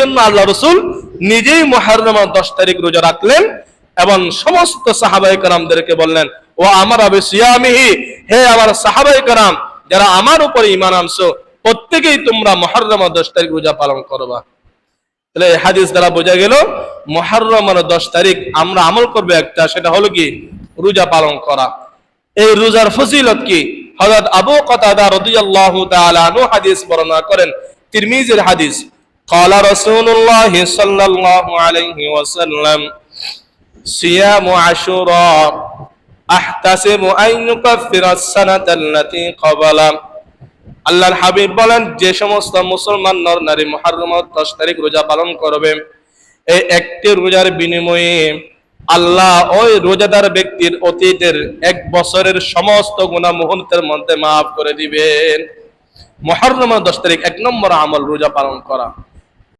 জন্য আল্লাহ রাসূল নিজেই মুহররমের 10 তারিখ রোজা রাখলেন এবং সমস্ত সাহাবায়ে কেরামদেরকে বললেন, ও আমার বিসিয়ামিহি, হে আমার সাহাবায়ে কেরাম যারা আমার উপরে ঈমান আনছো, প্রত্যেকেই তোমরা মুহররমের 10 তারিখ রোজা পালন করবা। তাহলে এই হাদিস দ্বারা বোঝা গেল মুহররমের 10 তারিখ আমরা আমল করবে একটা, সেটা হলো কি রোজা পালন করা। এই রোজার ফজিলত কি? হযরত আবু কাতাদা রাদিয়াল্লাহু তাআলা আনহু হাদিস বর্ণনা করেন, তিরমিজির হাদিস, ক্বালা রাসূলুল্লাহ সাল্লাল্লাহু আলাইহি ওয়াসাল্লাম সিয়ামু আশুরা আহতাসিবু আন ইউকাফিরা আস-সানাতা আল্লাতী ক্বাবালা। আল্লাহর হাবিব বলেন, যে সমস্ত মুসলমান নর নারী মুহররমের 10 তারিখ রোজা পালন করবে, এই একটি রোজার বিনিময়ে আল্লাহ ওই রোজাদার ব্যক্তির অতীতের 1 বছরের সমস্ত গুনাহ মুহূর্তের মধ্যে মাফ করে দিবেন। মুহররমের 10 তারিখ 1 নম্বর আমল রোজা পালন করা।